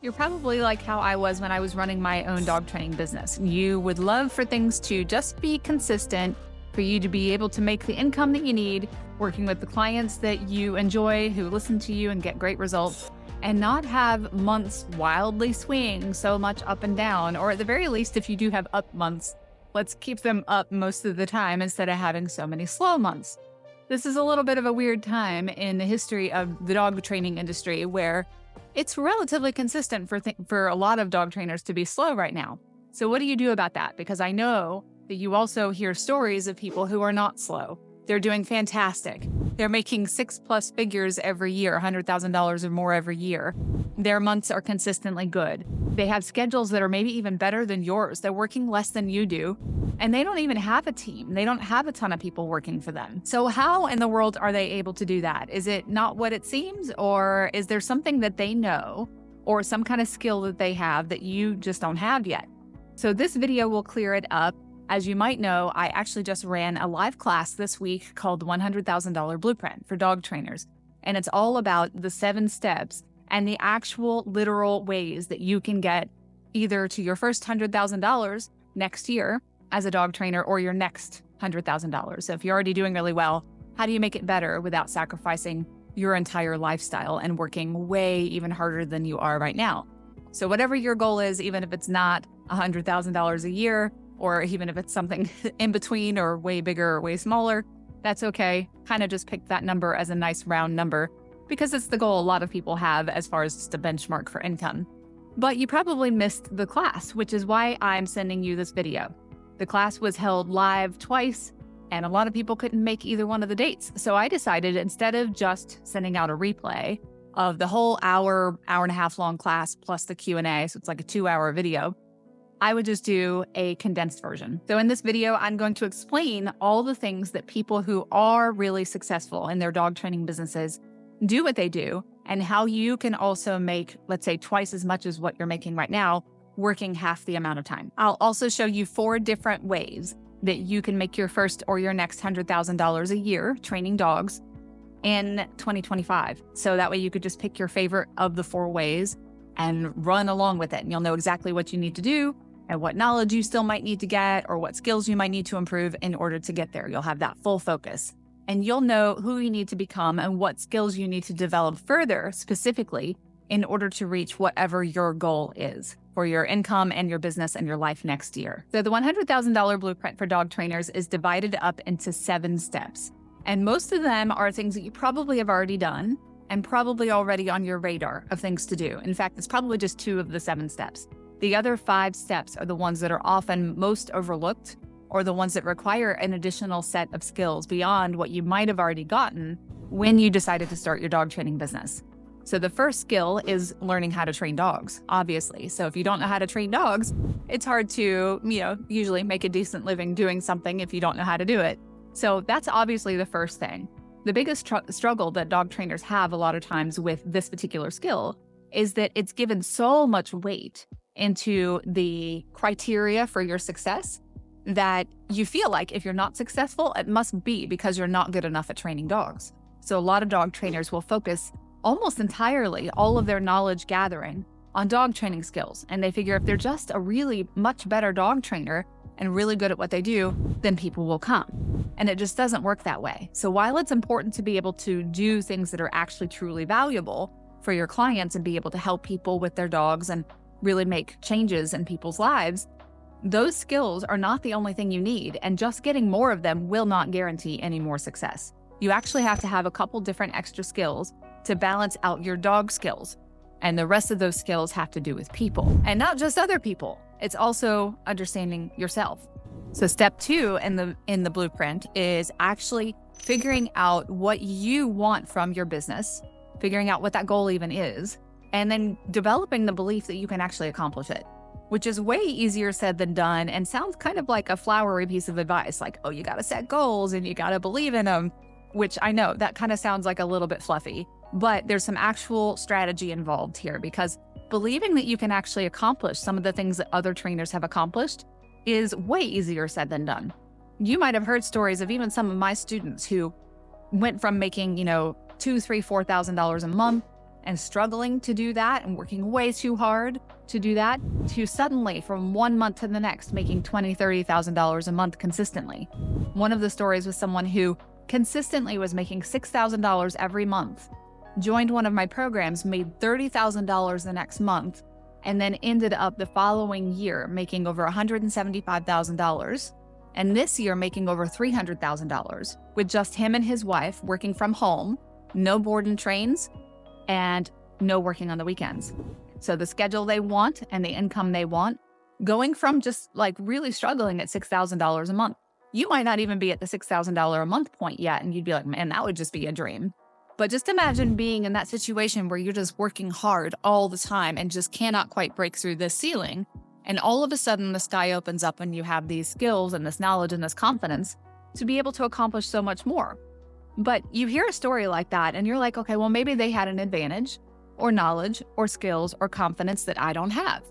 You're probably like how I was when I was running my own dog training business. You would love for things to just be consistent, for you to be able to make the income that you need, working with the clients that you enjoy, who listen to you and get great results, and not have months wildly swing so much up and down. Or at the very least, if you do have up months, let's keep them up most of the time instead of having so many slow months. This is a little bit of a weird time in the history of the dog training industry where it's relatively consistent for a lot of dog trainers to be slow right now. So what do you do about that? Because I know that you also hear stories of people who are not slow. They're doing fantastic. They're making 6+ figures every year, $100,000 or more every year. Their months are consistently good. They have schedules that are maybe even better than yours. They're working less than you do. And they don't even have a team. They don't have a ton of people working for them. So how in the world are they able to do that? Is it not what it seems? Or is there something that they know or some kind of skill that they have that you just don't have yet? So this video will clear it up. As you might know, I actually just ran a live class this week called $100,000 Blueprint for dog trainers. And it's all about the 7 steps and the actual literal ways that you can get either to your first $100,000 next year as a dog trainer or your next $100,000. So if you're already doing really well, how do you make it better without sacrificing your entire lifestyle and working way even harder than you are right now? So whatever your goal is, even if it's not $100,000 a year, or even if it's something in between or way bigger or way smaller, that's okay. Kind of just pick that number as a nice round number because it's the goal a lot of people have as far as just a benchmark for income. But you probably missed the class, which is why I'm sending you this video. The class was held live twice, and a lot of people couldn't make either one of the dates. So I decided instead of just sending out a replay of the whole hour and a half long class plus the Q&A, so it's like a 2-hour video, I would just do a condensed version. So in this video, I'm going to explain all the things that people who are really successful in their dog training businesses do what they do, and how you can also make, let's say, twice as much as what you're making right now, working half the amount of time. I'll also show you 4 different ways that you can make your first or your next $100,000 a year training dogs in 2025. So that way you could just pick your favorite of the 4 ways and run along with it. And you'll know exactly what you need to do and what knowledge you still might need to get or what skills you might need to improve in order to get there. You'll have that full focus. And you'll know who you need to become and what skills you need to develop further specifically in order to reach whatever your goal is for your income and your business and your life next year. So the $100,000 Blueprint for dog trainers is divided up into 7 steps. And most of them are things that you probably have already done and probably already on your radar of things to do. In fact, it's probably just 2 of the 7 steps. The other 5 steps are the ones that are often most overlooked or the ones that require an additional set of skills beyond what you might have already gotten when you decided to start your dog training business. So the first skill is learning how to train dogs, obviously. So if you don't know how to train dogs, it's hard to, usually make a decent living doing something if you don't know how to do it. So that's obviously the first thing. The biggest struggle that dog trainers have a lot of times with this particular skill is that it's given so much weight into the criteria for your success that you feel like if you're not successful, it must be because you're not good enough at training dogs. So a lot of dog trainers will focus almost entirely all of their knowledge gathering on dog training skills. And they figure if they're just a really much better dog trainer and really good at what they do, then people will come. And it just doesn't work that way. So while it's important to be able to do things that are actually truly valuable for your clients and be able to help people with their dogs and really make changes in people's lives, those skills are not the only thing you need, and just getting more of them will not guarantee any more success. You actually have to have a couple different extra skills to balance out your dog skills, and the rest of those skills have to do with people, and not just other people. It's also understanding yourself. So step 2 in the blueprint is actually figuring out what you want from your business, figuring out what that goal even is, and then developing the belief that you can actually accomplish it, which is way easier said than done and sounds kind of like a flowery piece of advice, like, oh, you got to set goals and you got to believe in them, which I know that kind of sounds like a little bit fluffy, but there's some actual strategy involved here because believing that you can actually accomplish some of the things that other trainers have accomplished is way easier said than done. You might have heard stories of even some of my students who went from making, $2,000, $3,000, $4,000 a month and struggling to do that and working way too hard to do that, to suddenly from 1 month to the next making $20,000, $30,000 a month consistently. One of the stories was someone who consistently was making $6,000 every month, joined one of my programs, made $30,000 the next month, and then ended up the following year making over $175,000, and this year making over $300,000 with just him and his wife working from home, no board and trains, and no working on the weekends. So the schedule they want and the income they want, going from just like really struggling at $6,000 a month. You might not even be at the $6,000 a month point yet, and you'd be like, man, that would just be a dream. But just imagine being in that situation where you're just working hard all the time and just cannot quite break through this ceiling. And all of a sudden the sky opens up and you have these skills and this knowledge and this confidence to be able to accomplish so much more. But you hear a story like that and you're like, okay, well, maybe they had an advantage or knowledge or skills or confidence that I don't have.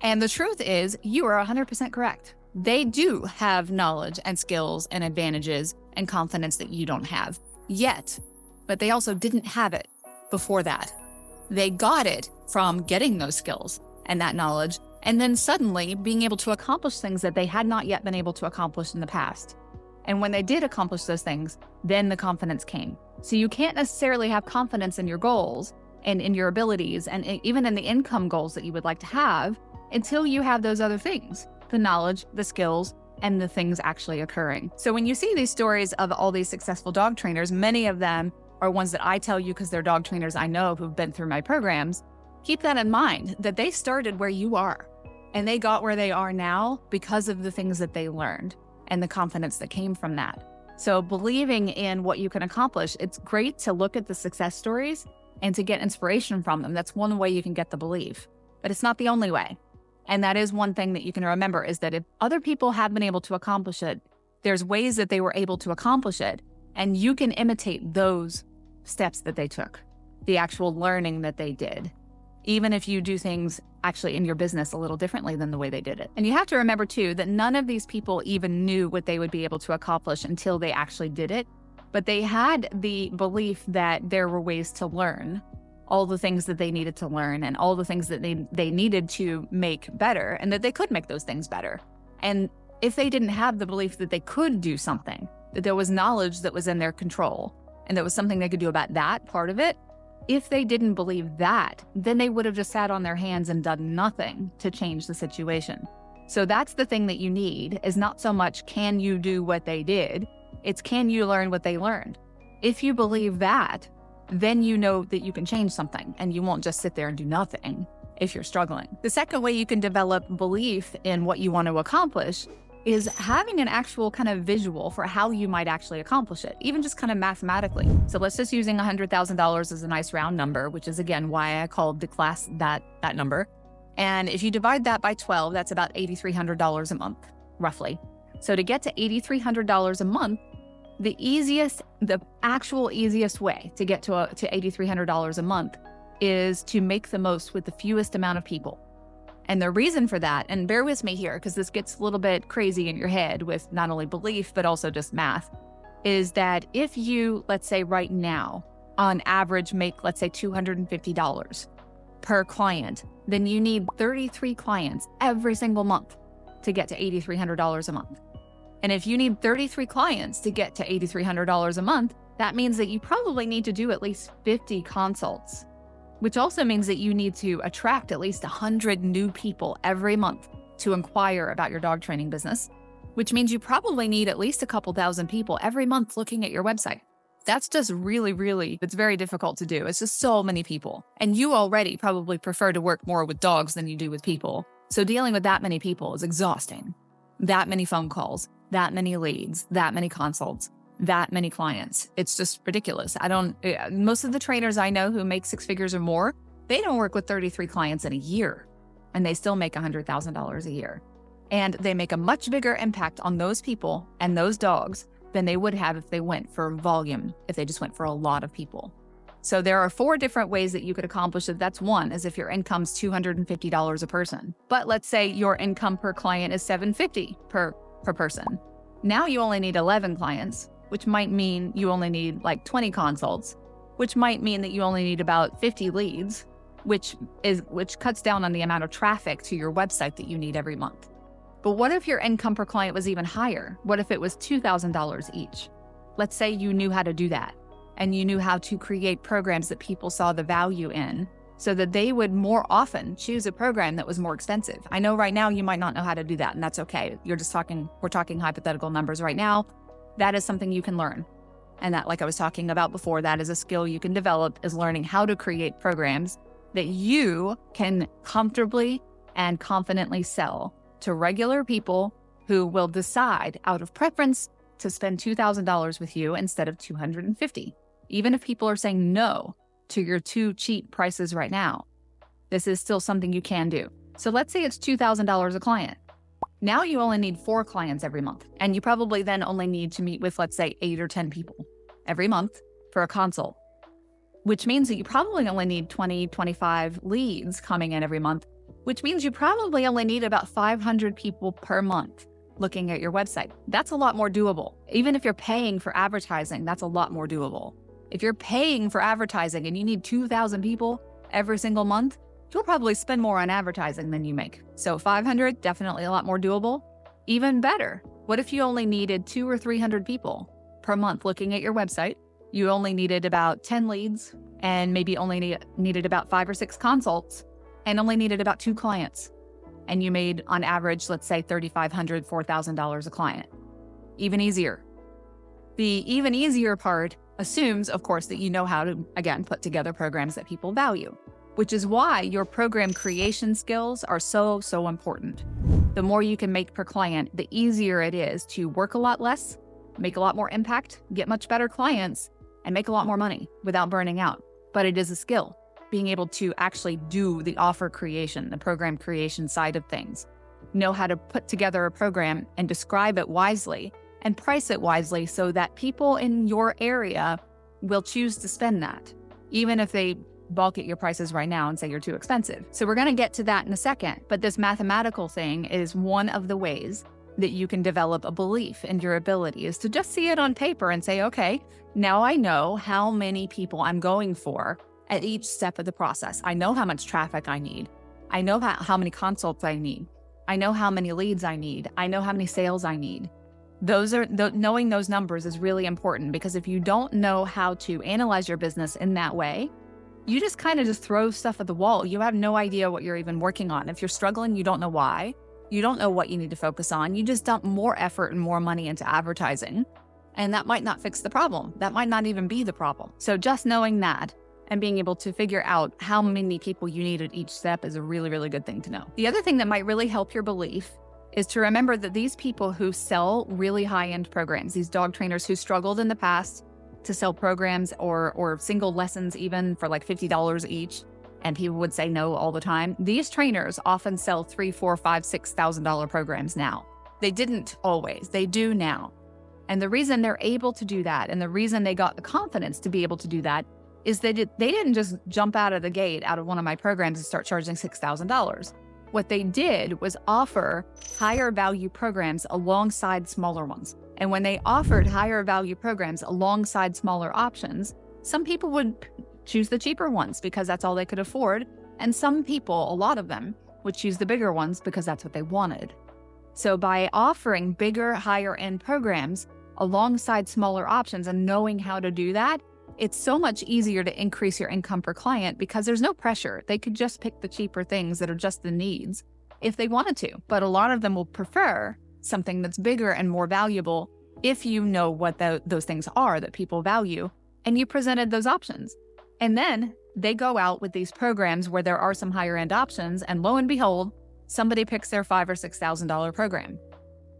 And the truth is, you are 100% correct. They do have knowledge and skills and advantages and confidence that you don't have yet. But they also didn't have it before that. They got it from getting those skills and that knowledge, and then suddenly being able to accomplish things that they had not yet been able to accomplish in the past. And when they did accomplish those things, then the confidence came. So you can't necessarily have confidence in your goals and in your abilities and even in the income goals that you would like to have until you have those other things, the knowledge, the skills, and the things actually occurring. So when you see these stories of all these successful dog trainers, many of them are ones that I tell you because they're dog trainers I know who've been through my programs. Keep that in mind, that they started where you are and they got where they are now because of the things that they learned and the confidence that came from that. So believing in what you can accomplish, it's great to look at the success stories and to get inspiration from them. That's one way you can get the belief, but it's not the only way. And that is one thing that you can remember, is that if other people have been able to accomplish it, there's ways that they were able to accomplish it, and you can imitate those steps that they took, the actual learning that they did, even if you do things actually in your business a little differently than the way they did it. And you have to remember too, that none of these people even knew what they would be able to accomplish until they actually did it. But they had the belief that there were ways to learn all the things that they needed to learn and all the things that they needed to make better, and that they could make those things better. And if they didn't have the belief that they could do something, that there was knowledge that was in their control, and there was something they could do about that part of it, if they didn't believe that, then they would have just sat on their hands and done nothing to change the situation. So that's the thing that you need, is not so much can you do what they did, it's can you learn what they learned. If you believe that, then you know that you can change something and you won't just sit there and do nothing if you're struggling. The second way you can develop belief in what you want to accomplish is having an actual kind of visual for how you might actually accomplish it, even just kind of mathematically. So let's just using $100,000 as a nice round number, which is again why I called the class that number. And if you divide that by 12, that's about $8,300 a month, roughly. So to get to $8,300 a month, the actual easiest way to get to $8,300 a month is to make the most with the fewest amount of people. And the reason for that, and bear with me here because this gets a little bit crazy in your head with not only belief, but also just math, is that if you, let's say right now, on average make, let's say $250 per client, then you need 33 clients every single month to get to $8,300 a month. And if you need 33 clients to get to $8,300 a month, that means that you probably need to do at least 50 consults, which also means that you need to attract at least 100 new people every month to inquire about your dog training business, which means you probably need at least a couple thousand people every month looking at your website. That's just really, it's very difficult to do. It's just so many people. And you already probably prefer to work more with dogs than you do with people. So dealing with that many people is exhausting. That many phone calls, that many leads, that many consults, that many clients. It's just ridiculous. Most of the trainers I know who make 6 figures or more, they don't work with 33 clients in a year, and they still make $100,000 a year. And they make a much bigger impact on those people and those dogs than they would have if they went for volume, if they just went for a lot of people. So there are 4 different ways that you could accomplish it. That's one, is if your income's $250 a person. But let's say your income per client is $750 per person. Now you only need 11 clients, which might mean you only need like 20 consults, which might mean that you only need about 50 leads, which cuts down on the amount of traffic to your website that you need every month. But what if your income per client was even higher? What if it was $2,000 each? Let's say you knew how to do that and you knew how to create programs that people saw the value in so that they would more often choose a program that was more expensive. I know right now you might not know how to do that, and that's okay. We're talking hypothetical numbers right now. That is something you can learn. And that, like I was talking about before, that is a skill you can develop, is learning how to create programs that you can comfortably and confidently sell to regular people who will decide out of preference to spend $2,000 with you instead of $250. Even if people are saying no to your too cheap prices right now, this is still something you can do. So let's say it's $2,000 a client. Now you only need 4 clients every month. And you probably then only need to meet with, let's say, 8 or 10 people every month for a consult, which means that you probably only need 20, 25 leads coming in every month, which means you probably only need about 500 people per month looking at your website. That's a lot more doable. Even if you're paying for advertising, that's a lot more doable. If you're paying for advertising and you need 2,000 people every single month, you'll probably spend more on advertising than you make. So 500, definitely a lot more doable. Even better, what if you only needed 200 or 300 people per month looking at your website? You only needed about 10 leads and maybe only needed about 5 or 6 consults and only needed about 2 clients. And you made, on average, let's say $3,500, $4,000 a client. Even easier. The even easier part assumes, of course, that you know how to, again, put together programs that people value, which is why your program creation skills are so important. The more you can make per client, the easier it is to work a lot less, make a lot more impact, get much better clients, and make a lot more money without burning out. But it is a skill, being able to actually do the offer creation, the program creation side of things, know how to put together a program and describe it wisely and price it wisely so that people in your area will choose to spend that, even if they balk at your prices right now and say you're too expensive. So we're going to get to that in a second, but this mathematical thing is one of the ways that you can develop a belief in your ability, is to just see it on paper and say, okay, now I know how many people I'm going for at each step of the process. I know how much traffic I need. I know how many consults I need. I know how many leads I need. I know how many sales I need. Knowing those numbers is really important, because if you don't know how to analyze your business in that way, you just kind of just throw stuff at the wall. You have no idea what you're even working on. If you're struggling, you don't know why. You don't know what you need to focus on. You just dump more effort and more money into advertising, and that might not fix the problem. That might not even be the problem. So just knowing that and being able to figure out how many people you need at each step is a really good thing to know. The other thing that might really help your belief is to remember that these people who sell really high-end programs, these dog trainers who struggled in the past to sell programs or single lessons even for like $50 each, and people would say no all the time, these trainers often sell $3,000, $4,000, $5,000, $6,000 programs now. They didn't always, they do now. And the reason they're able to do that, and the reason they got the confidence to be able to do that, is that they didn't just jump out of the gate out of one of my programs and start charging $6,000. What they did was offer higher value programs alongside smaller ones. And when they offered higher value programs alongside smaller options, some people would choose the cheaper ones because that's all they could afford. And some people, a lot of them, would choose the bigger ones because that's what they wanted. So by offering bigger, higher end programs alongside smaller options and knowing how to do that, it's so much easier to increase your income per client because there's no pressure. They could just pick the cheaper things that are just the needs if they wanted to. But a lot of them will prefer something that's bigger and more valuable if you know what those things are that people value and you presented those options. And then they go out with these programs where there are some higher end options, and lo and behold, somebody picks their $5,000 or $6,000 program.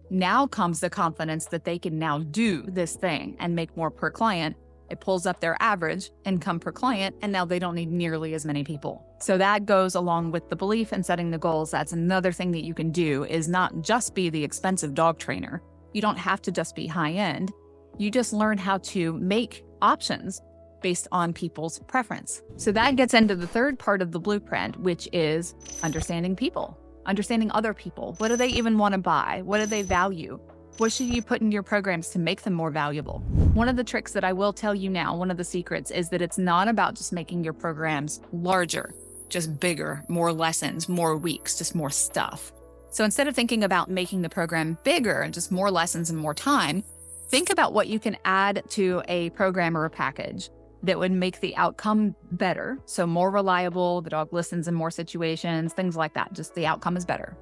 Now comes the confidence that they can now do this thing and make more per client. It pulls up their average income per client, and now they don't need nearly as many people. So that goes along with the belief and setting the goals. That's another thing that you can do, is not just be the expensive dog trainer. You don't have to just be high end. You just learn how to make options based on people's preference. So that gets into the third part of the blueprint, which is understanding people, understanding other people. What do they even want to buy? What do they value? What should you put into your programs to make them more valuable? One of the tricks that I will tell you now, one of the secrets, is that it's not about just making your programs larger, just bigger, more lessons, more weeks, just more stuff. So instead of thinking about making the program bigger and just more lessons and more time, think about what you can add to a program or a package that would make the outcome better. So more reliable, the dog listens in more situations, things like that. Just the outcome is better.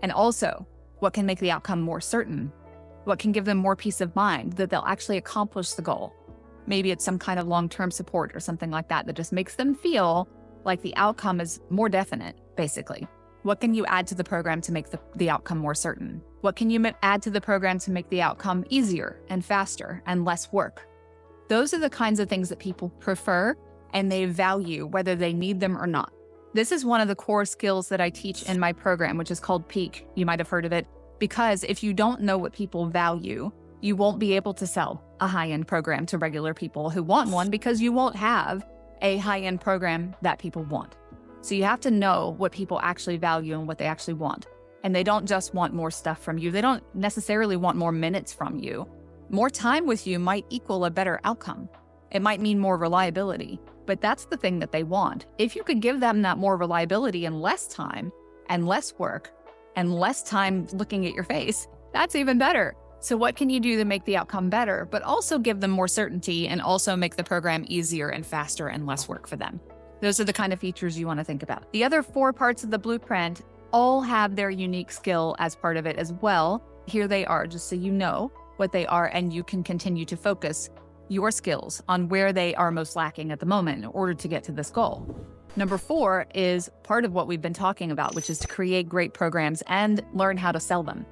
And also, what can make the outcome more certain? What can give them more peace of mind that they'll actually accomplish the goal? Maybe it's some kind of long-term support or something like that that just makes them feel like the outcome is more definite, basically. What can you add to the program to make the outcome more certain? What can you add to the program to make the outcome easier and faster and less work? Those are the kinds of things that people prefer and they value, whether they need them or not. This is one of the core skills that I teach in my program, which is called Peak. You might have heard of it, because if you don't know what people value, you won't be able to sell a high-end program to regular people who want one, because you won't have a high-end program that people want. So you have to know what people actually value and what they actually want. And they don't just want more stuff from you. They don't necessarily want more minutes from you. More time with you might equal a better outcome. It might mean more reliability, but that's the thing that they want. If you could give them that more reliability and less time and less work and less time looking at your face, that's even better. So what can you do to make the outcome better, but also give them more certainty and also make the program easier and faster and less work for them? Those are the kind of features you want to think about. The other 4 parts of the blueprint all have their unique skill as part of it as well. Here they are, just so you know what they are, and you can continue to focus your skills on where they are most lacking at the moment in order to get to this goal. Number 4 is part of what we've been talking about, which is to create great programs and learn how to sell them.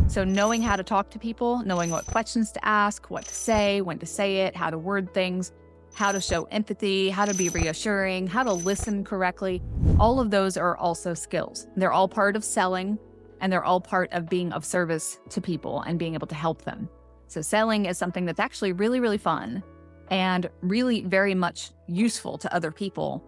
So knowing how to talk to people, knowing what questions to ask, what to say, when to say it, how to word things, how to show empathy, how to be reassuring, how to listen correctly, all of those are also skills. They're all part of selling, and they're all part of being of service to people and being able to help them. So selling is something that's actually really, really fun and really very much useful to other people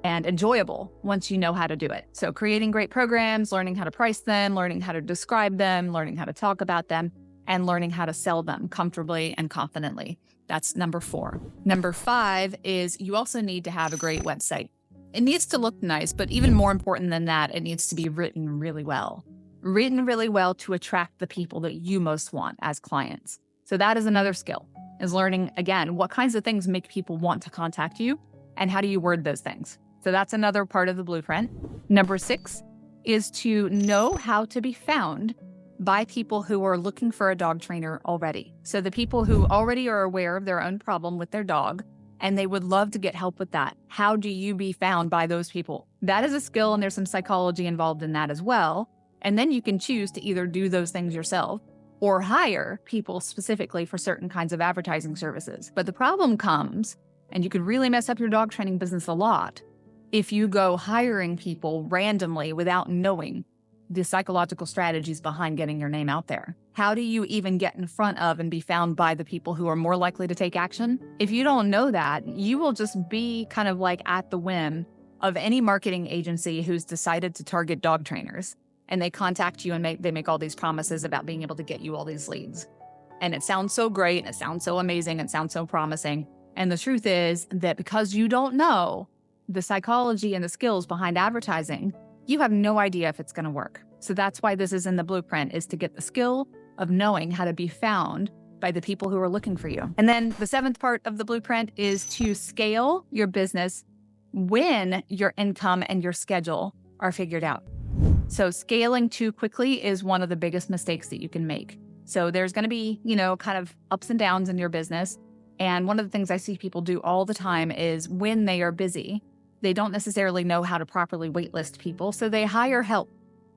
and enjoyable once you know how to do it. So creating great programs, learning how to price them, learning how to describe them, learning how to talk about them, and learning how to sell them comfortably and confidently. That's number 4. Number 5 is you also need to have a great website. It needs to look nice, but even more important than that, it needs to be written really well. Written really well to attract the people that you most want as clients. So that is another skill, is learning, again, what kinds of things make people want to contact you and how do you word those things. So that's another part of the blueprint. Number 6 is to know how to be found by people who are looking for a dog trainer already. So the people who already are aware of their own problem with their dog and they would love to get help with that. How do you be found by those people? That is a skill, and there's some psychology involved in that as well. And then you can choose to either do those things yourself or hire people specifically for certain kinds of advertising services. But the problem comes, and you could really mess up your dog training business a lot, if you go hiring people randomly without knowing the psychological strategies behind getting your name out there. How do you even get in front of and be found by the people who are more likely to take action? If you don't know that, you will just be kind of like at the whim of any marketing agency who's decided to target dog trainers. And they contact you and they make all these promises about being able to get you all these leads. And it sounds so great, and it sounds so amazing, and sounds so promising. And the truth is that because you don't know the psychology and the skills behind advertising, you have no idea if it's going to work. So that's why this is in the blueprint, is to get the skill of knowing how to be found by the people who are looking for you. And then the 7th part of the blueprint is to scale your business when your income and your schedule are figured out. So scaling too quickly is one of the biggest mistakes that you can make. So there's going to be, kind of ups and downs in your business. And one of the things I see people do all the time is when they are busy, they don't necessarily know how to properly waitlist people. So they hire help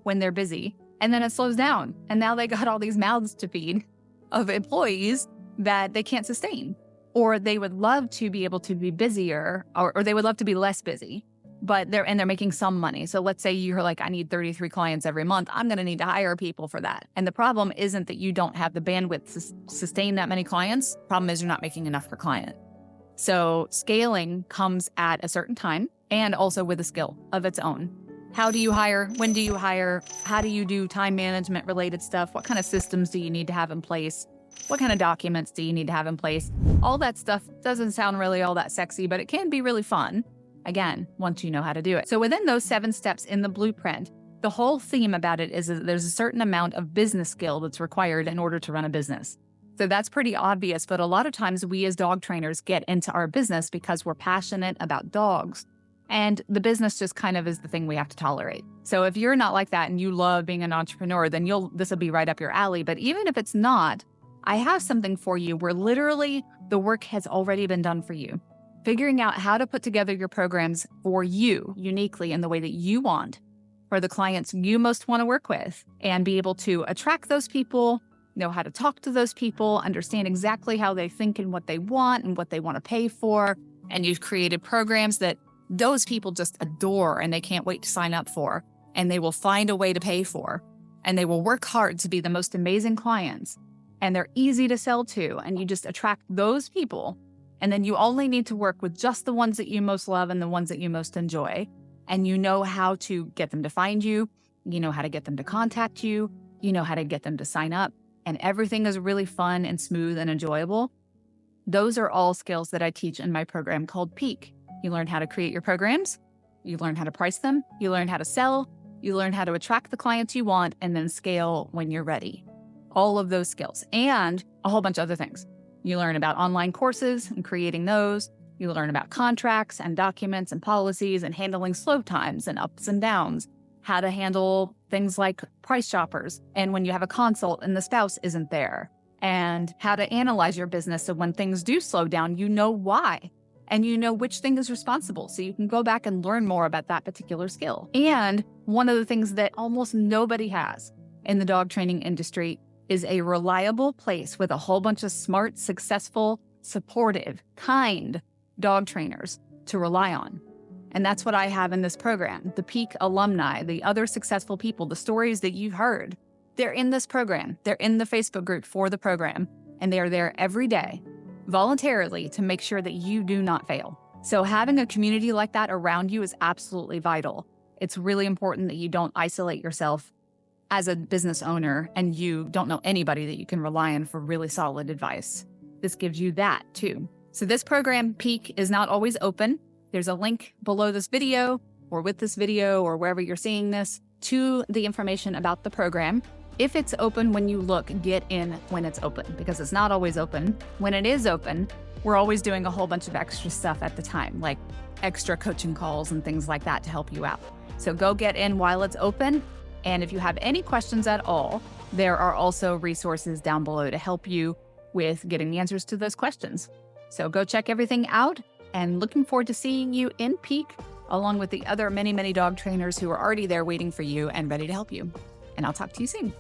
when they're busy, and then it slows down. And now they got all these mouths to feed of employees that they can't sustain. Or they would love to be able to be busier, or they would love to be less busy, but they're making some money. So let's say you're like, I need 33 clients every month. I'm going to need to hire people for that. And the problem isn't that you don't have the bandwidth to sustain that many clients. The problem is you're not making enough per client. So scaling comes at a certain time and also with a skill of its own. How do you hire? When do you hire? How do you do time management related stuff? What kind of systems do you need to have in place? What kind of documents do you need to have in place? All that stuff doesn't sound really all that sexy, but it can be really fun. Again, once you know how to do it. So within those 7 steps in the blueprint, the whole theme about it is that there's a certain amount of business skill that's required in order to run a business. So that's pretty obvious, but a lot of times we as dog trainers get into our business because we're passionate about dogs. And the business just kind of is the thing we have to tolerate. So if you're not like that and you love being an entrepreneur, then this will be right up your alley. But even if it's not, I have something for you where literally the work has already been done for you. Figuring out how to put together your programs for you uniquely in the way that you want for the clients you most want to work with, and be able to attract those people, know how to talk to those people, understand exactly how they think and what they want to pay for. And you've created programs that those people just adore and they can't wait to sign up for, and they will find a way to pay for, and they will work hard to be the most amazing clients, and they're easy to sell to, and you just attract those people. And then you only need to work with just the ones that you most love and the ones that you most enjoy. And you know how to get them to find you. You know how to get them to contact you. You know how to get them to sign up. And everything is really fun and smooth and enjoyable. Those are all skills that I teach in my program called Peak. You learn how to create your programs. You learn how to price them. You learn how to sell. You learn how to attract the clients you want and then scale when you're ready. All of those skills and a whole bunch of other things. You learn about online courses and creating those. You learn about contracts and documents and policies and handling slow times and ups and downs, how to handle things like price shoppers and when you have a consult and the spouse isn't there, and how to analyze your business so when things do slow down, you know why and you know which thing is responsible, so you can go back and learn more about that particular skill. And one of the things that almost nobody has in the dog training industry is a reliable place with a whole bunch of smart, successful, supportive, kind dog trainers to rely on. And that's what I have in this program. The Peak alumni, the other successful people, the stories that you've heard, they're in this program. They're in the Facebook group for the program, and they are there every day, voluntarily, to make sure that you do not fail. So having a community like that around you is absolutely vital. It's really important that you don't isolate yourself as a business owner and you don't know anybody that you can rely on for really solid advice. This gives you that too. So this program, Peak, is not always open. There's a link below this video or with this video or wherever you're seeing this to the information about the program. If it's open when you look, get in when it's open, because it's not always open. When it is open, we're always doing a whole bunch of extra stuff at the time, like extra coaching calls and things like that to help you out. So go get in while it's open. And if you have any questions at all, there are also resources down below to help you with getting the answers to those questions. So go check everything out, and looking forward to seeing you in Peak, along with the other many, many dog trainers who are already there waiting for you and ready to help you. And I'll talk to you soon.